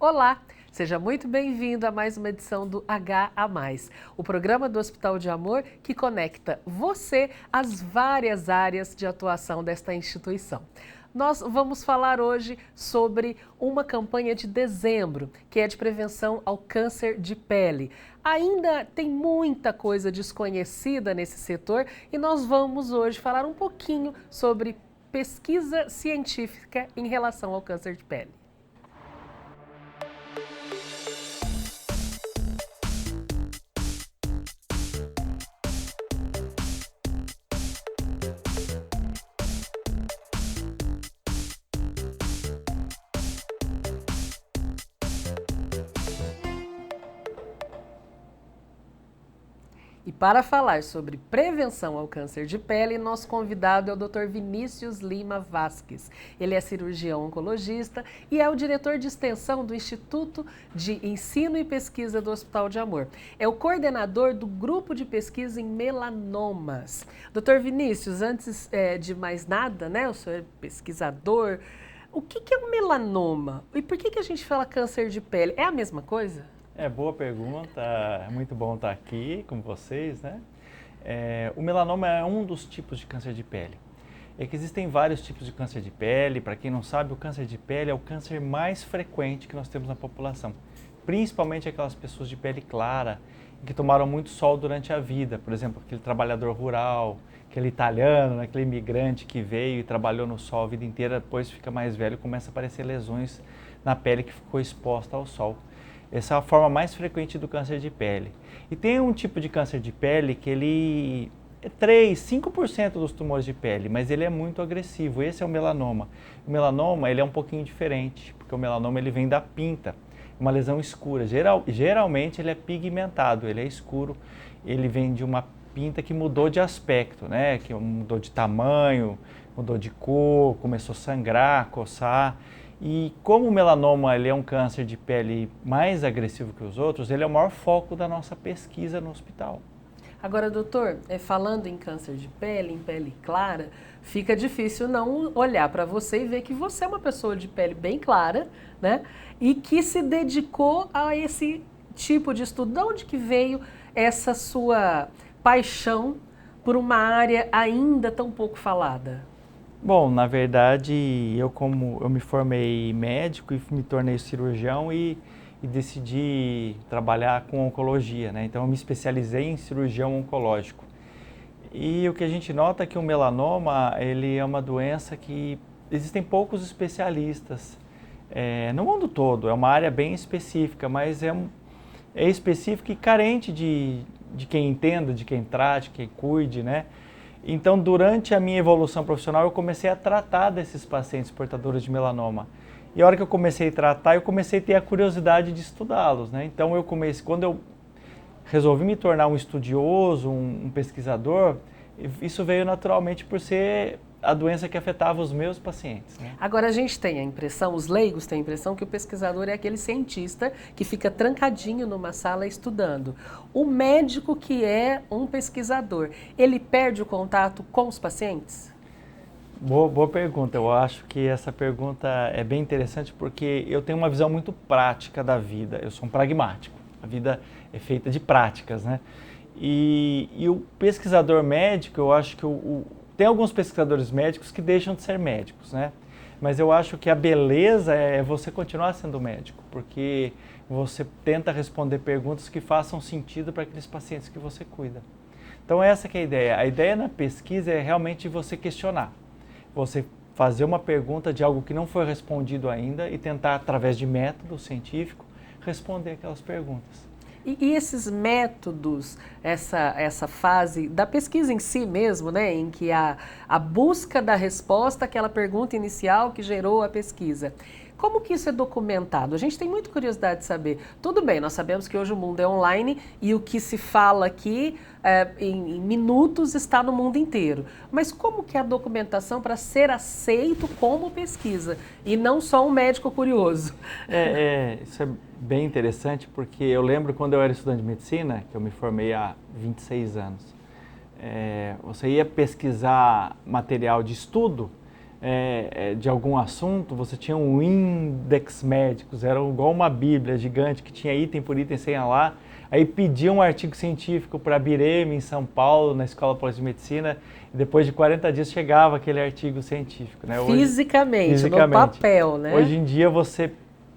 Olá, seja muito bem-vindo a mais uma edição do HA+, o programa do Hospital de Amor que conecta você às várias áreas de atuação desta instituição. Nós vamos falar hoje sobre uma campanha de dezembro, que é de prevenção ao câncer de pele. Ainda tem muita coisa desconhecida nesse setor e nós vamos hoje falar um pouquinho sobre pesquisa científica em relação ao câncer de pele. E para falar sobre prevenção ao câncer de pele, nosso convidado é o Dr. Vinícius Lima Vasques. Ele é cirurgião oncologista e é o diretor de extensão do Instituto de Ensino e Pesquisa do Hospital de Amor. É o coordenador do grupo de pesquisa em melanomas. Dr. Vinícius, antes de mais nada, né, o senhor é pesquisador. O que é um melanoma? E por que a gente fala câncer de pele? É a mesma coisa? Boa pergunta, é muito bom estar aqui com vocês, né? O melanoma é um dos tipos de câncer de pele. É que existem vários tipos de câncer de pele. Para quem não sabe, o câncer de pele é o câncer mais frequente que nós temos na população. Principalmente aquelas pessoas de pele clara, que tomaram muito sol durante a vida. Por exemplo, aquele trabalhador rural, aquele italiano, aquele imigrante que veio e trabalhou no sol a vida inteira, depois fica mais velho e começa a aparecer lesões na pele que ficou exposta ao sol. Essa é a forma mais frequente do câncer de pele. E tem um tipo de câncer de pele que ele é 5% dos tumores de pele, mas ele é muito agressivo. Esse é o melanoma. O melanoma ele é um pouquinho diferente, porque o melanoma ele vem da pinta, uma lesão escura. Geralmente ele é pigmentado, ele é escuro, ele vem de uma pinta que mudou de aspecto, né? Que mudou de tamanho, mudou de cor, começou a sangrar, coçar. E como o melanoma ele é um câncer de pele mais agressivo que os outros, ele é o maior foco da nossa pesquisa no hospital. Agora, doutor, falando em câncer de pele, em pele clara, fica difícil não olhar para você e ver que você é uma pessoa de pele bem clara, né? E que se dedicou a esse tipo de estudo. De onde que veio essa sua paixão por uma área ainda tão pouco falada? Bom, na verdade, eu me formei médico e me tornei cirurgião e decidi trabalhar com oncologia, né? Então eu me especializei em cirurgião oncológico. E o que a gente nota é que o melanoma, ele é uma doença que existem poucos especialistas no mundo todo. É uma área bem específica, mas é específica e carente de quem entenda, de quem trate, quem cuide, né? Então, durante a minha evolução profissional, eu comecei a tratar desses pacientes portadores de melanoma. E a hora que eu comecei a tratar, eu comecei a ter a curiosidade de estudá-los, né? Então, quando eu resolvi me tornar um estudioso, um pesquisador, isso veio naturalmente por ser a doença que afetava os meus pacientes, né? Agora a gente tem a impressão, os leigos têm a impressão que o pesquisador é aquele cientista que fica trancadinho numa sala estudando. O médico que é um pesquisador, ele perde o contato com os pacientes? Boa pergunta. Eu acho que essa pergunta é bem interessante porque eu tenho uma visão muito prática da vida. Eu sou um pragmático. A vida é feita de práticas, né? E o pesquisador médico, eu acho que tem alguns pesquisadores médicos que deixam de ser médicos, né? Mas eu acho que a beleza é você continuar sendo médico, porque você tenta responder perguntas que façam sentido para aqueles pacientes que você cuida. Então essa que é a ideia. A ideia na pesquisa é realmente você questionar. Você fazer uma pergunta de algo que não foi respondido ainda e tentar, através de método científico, responder aquelas perguntas. E esses métodos, essa fase da pesquisa em si mesmo, né, em que a busca da resposta àquela pergunta inicial que gerou a pesquisa, como que isso é documentado? A gente tem muita curiosidade de saber. Tudo bem, nós sabemos que hoje o mundo é online e o que se fala aqui em minutos está no mundo inteiro. Mas como que é a documentação para ser aceito como pesquisa e não só um médico curioso? Isso é bem interessante porque eu lembro quando eu era estudante de medicina, que eu me formei há 26 anos, você ia pesquisar material de estudo, de algum assunto, você tinha um index médicos, era igual uma bíblia gigante que tinha item por item sem lá. Aí pedia um artigo científico para Bireme, em São Paulo, na Escola Paulista de Medicina, e depois de 40 dias chegava aquele artigo científico. Né? Fisicamente, no papel, né? Hoje em dia você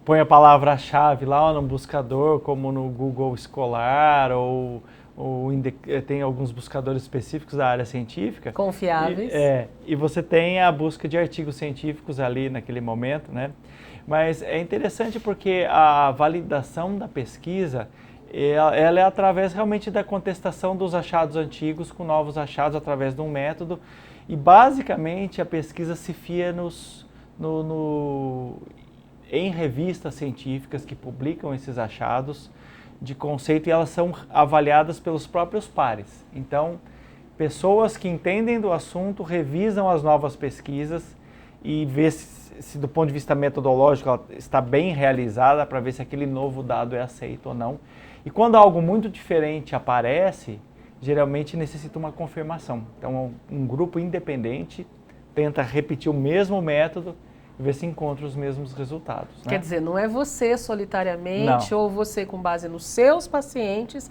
põe a palavra-chave lá no buscador, como no Google Escolar, ou tem alguns buscadores específicos da área científica. Confiáveis. E você tem a busca de artigos científicos ali naquele momento, né? Mas é interessante porque a validação da pesquisa, ela é através realmente da contestação dos achados antigos com novos achados através de um método, e basicamente a pesquisa se fia em revistas científicas que publicam esses achados de conceito, e elas são avaliadas pelos próprios pares. Então, pessoas que entendem do assunto revisam as novas pesquisas e vê se do ponto de vista metodológico ela está bem realizada, para ver se aquele novo dado é aceito ou não. E quando algo muito diferente aparece, geralmente necessita uma confirmação. Então, um grupo independente tenta repetir o mesmo método e ver se encontra os mesmos resultados. Né? Quer dizer, não é você solitariamente ou você com base nos seus pacientes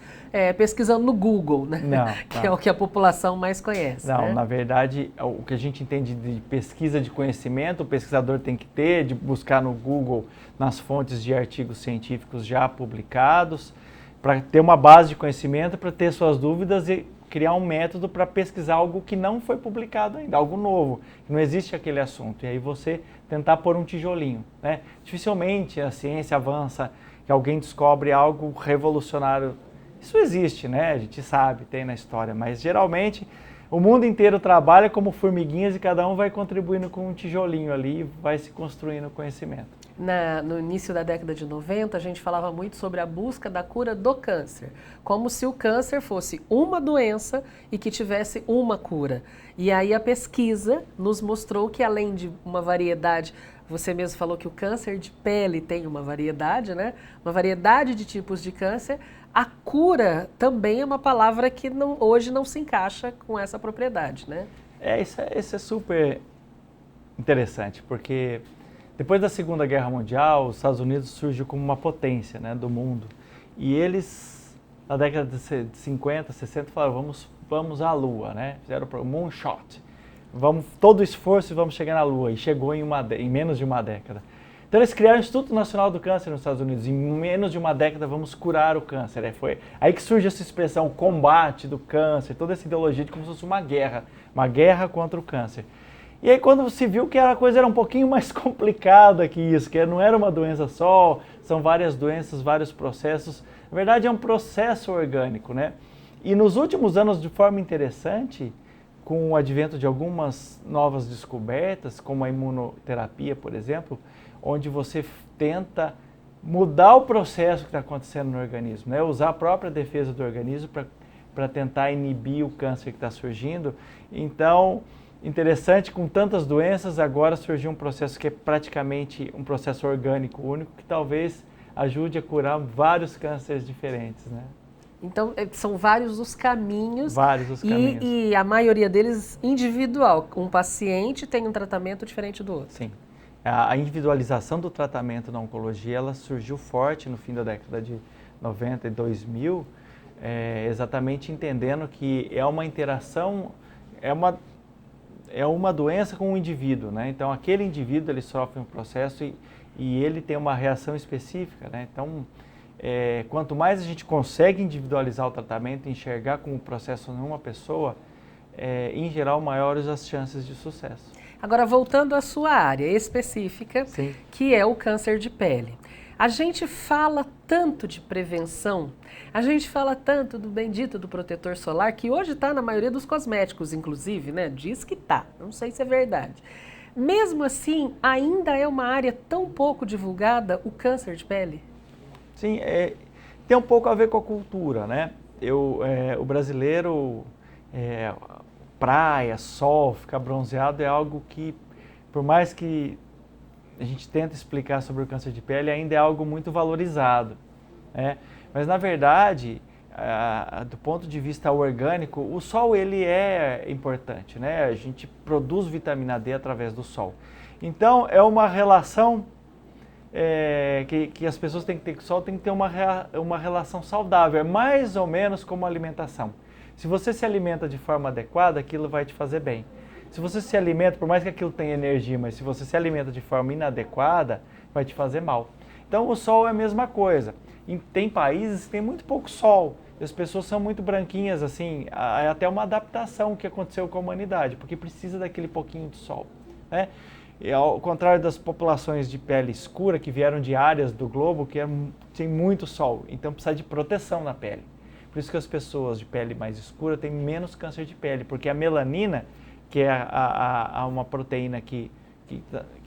pesquisando no Google, né? Que é o que a população mais conhece. Não, né? Na verdade, o que a gente entende de pesquisa de conhecimento, o pesquisador tem que ter, de buscar no Google, nas fontes de artigos científicos já publicados, para ter uma base de conhecimento, para ter suas dúvidas e criar um método para pesquisar algo que não foi publicado ainda, algo novo, que não existe aquele assunto. E aí você tentar pôr um tijolinho. Né? Dificilmente a ciência avança, que alguém descobre algo revolucionário. Isso existe, né? A gente sabe, tem na história, mas geralmente o mundo inteiro trabalha como formiguinhas e cada um vai contribuindo com um tijolinho ali e vai se construindo conhecimento. No início da década de 90, a gente falava muito sobre a busca da cura do câncer, como se o câncer fosse uma doença e que tivesse uma cura. E aí a pesquisa nos mostrou que, além de uma variedade, você mesmo falou que o câncer de pele tem uma variedade, né? Uma variedade de tipos de câncer. A cura também é uma palavra que hoje não se encaixa com essa propriedade, né? Isso é super interessante, porque depois da Segunda Guerra Mundial, os Estados Unidos surgiu como uma potência, né, do mundo. E eles, na década de 50, 60, falaram, vamos à Lua, né? Fizeram o Moonshot. Todo o esforço e vamos chegar na Lua. E chegou em menos de uma década. Então eles criaram o Instituto Nacional do Câncer nos Estados Unidos. Em menos de uma década vamos curar o câncer. Foi aí que surge essa expressão, combate do câncer, toda essa ideologia de como se fosse uma guerra contra o câncer. E aí quando se viu que a coisa era um pouquinho mais complicada que isso, que não era uma doença só, são várias doenças, vários processos. Na verdade é um processo orgânico, né? E nos últimos anos, de forma interessante, com o advento de algumas novas descobertas, como a imunoterapia, por exemplo, onde você tenta mudar o processo que está acontecendo no organismo, né? Usar a própria defesa do organismo para tentar inibir o câncer que está surgindo. Então, interessante, com tantas doenças, agora surgiu um processo que é praticamente um processo orgânico único, que talvez ajude a curar vários cânceres diferentes, né? Então, são vários os caminhos. Vários os caminhos. E a maioria deles individual. Um paciente tem um tratamento diferente do outro. Sim. A individualização do tratamento na oncologia, ela surgiu forte no fim da década de 90 e 2000, exatamente entendendo que é uma interação, é uma doença com um indivíduo, né? Então, aquele indivíduo, ele sofre um processo e ele tem uma reação específica, né? Então, quanto mais a gente consegue individualizar o tratamento, enxergar como o processo numa pessoa, em geral, maiores as chances de sucesso. Agora, voltando à sua área específica, Sim. Que é o câncer de pele. A gente fala tanto de prevenção, a gente fala tanto do bendito do protetor solar, que hoje está na maioria dos cosméticos, inclusive, né? Diz que tá, não sei se é verdade. Mesmo assim, ainda é uma área tão pouco divulgada, o câncer de pele? Sim, tem um pouco a ver com a cultura, né? O brasileiro, praia, sol, ficar bronzeado é algo que, por mais que a gente tenta explicar sobre o câncer de pele, ainda é algo muito valorizado, né? Mas, na verdade, do ponto de vista orgânico, o sol ele é importante, né? A gente produz vitamina D através do sol. Então, é uma relação que as pessoas têm que ter com o sol, tem que ter uma relação saudável, é mais ou menos como a alimentação. Se você se alimenta de forma adequada, aquilo vai te fazer bem. Se você se alimenta, por mais que aquilo tenha energia, mas se você se alimenta de forma inadequada, vai te fazer mal. Então o sol é a mesma coisa. Tem países que tem muito pouco sol, e as pessoas são muito branquinhas, assim, é até uma adaptação que aconteceu com a humanidade, porque precisa daquele pouquinho de sol, né? E ao contrário das populações de pele escura que vieram de áreas do globo que tem muito sol, então precisa de proteção na pele. Por isso que as pessoas de pele mais escura têm menos câncer de pele, porque a melanina, que é uma proteína que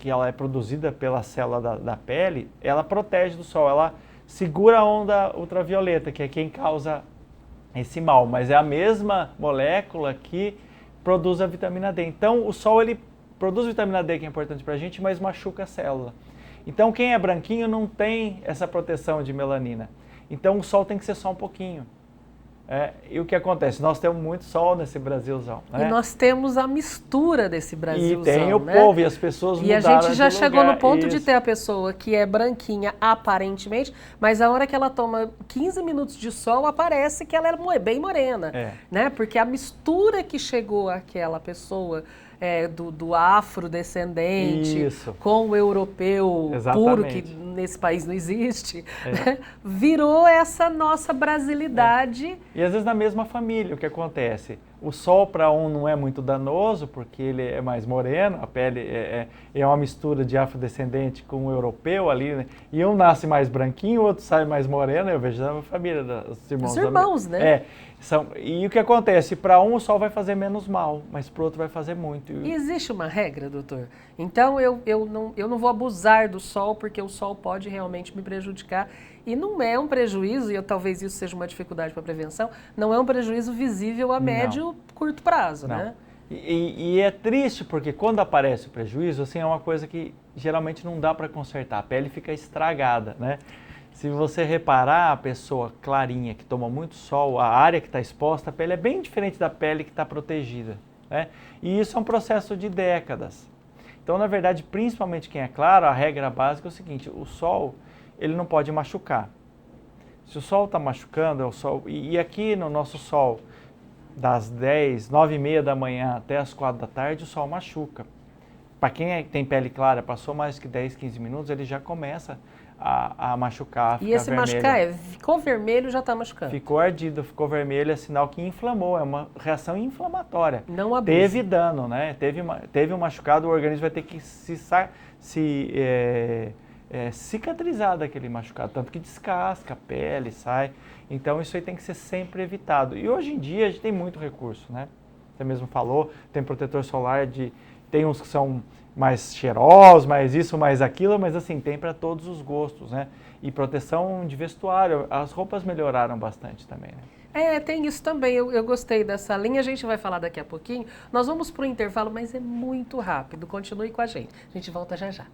ela é produzida pela célula da pele, ela protege do sol, ela segura a onda ultravioleta, que é quem causa esse mal, mas é a mesma molécula que produz a vitamina D. Então o sol ele produz vitamina D, que é importante para a gente, mas machuca a célula. Então quem é branquinho não tem essa proteção de melanina. Então o sol tem que ser só um pouquinho. E o que acontece? Nós temos muito sol nesse Brasilzão, né? E nós temos a mistura desse Brasilzão, e tem o né? povo e as pessoas mudaram de lugar. E a gente já chegou no ponto de ter a pessoa que é branquinha aparentemente, mas a hora que ela toma 15 minutos de sol, aparece que ela é bem morena, né? Porque a mistura que chegou àquela pessoa do afrodescendente com o europeu puro, que nesse país não existe, né? Virou essa nossa brasilidade. E às vezes na mesma família, o que acontece? O sol para um não é muito danoso, porque ele é mais moreno, a pele é uma mistura de afrodescendente com o europeu ali, né? E um nasce mais branquinho, o outro sai mais moreno, eu vejo na família dos irmãos. Os irmãos, né? E o que acontece? Para um o sol vai fazer menos mal, mas para o outro vai fazer muito. E existe uma regra, doutor? Então eu não vou abusar do sol, porque o sol pode realmente me prejudicar. E não é um prejuízo, e talvez isso seja uma dificuldade para a prevenção, não é um prejuízo visível a médio, curto prazo, né? E é triste porque quando aparece o prejuízo, assim, é uma coisa que geralmente não dá para consertar, a pele fica estragada, né? Se você reparar, a pessoa clarinha que toma muito sol, a área que está exposta, a pele é bem diferente da pele que está protegida, né? E isso é um processo de décadas. Então, na verdade, principalmente quem é claro, a regra básica é o seguinte, o sol, ele não pode machucar. Se o sol está machucando, é o sol, e aqui no nosso sol, das 9h30 da manhã até as 4 da tarde, o sol machuca. Para quem tem pele clara, passou mais que 10, 15 minutos, ele já começa a machucar, e esse vermelho. Machucar ficou vermelho, já está machucando. Ficou ardido, ficou vermelho, é sinal que inflamou, é uma reação inflamatória. Não abuse. Teve dano, né? Teve um machucado, o organismo vai ter que cicatrizar daquele machucado, tanto que descasca a pele, sai. Então isso aí tem que ser sempre evitado. E hoje em dia a gente tem muito recurso, né? Você mesmo falou, tem protetor solar, tem uns que são mais cheirosos, mais isso, mais aquilo, mas assim, tem para todos os gostos, né? E proteção de vestuário, as roupas melhoraram bastante também, né? Tem isso também, eu gostei dessa linha, a gente vai falar daqui a pouquinho. Nós vamos para o intervalo, mas é muito rápido, continue com a gente volta já já.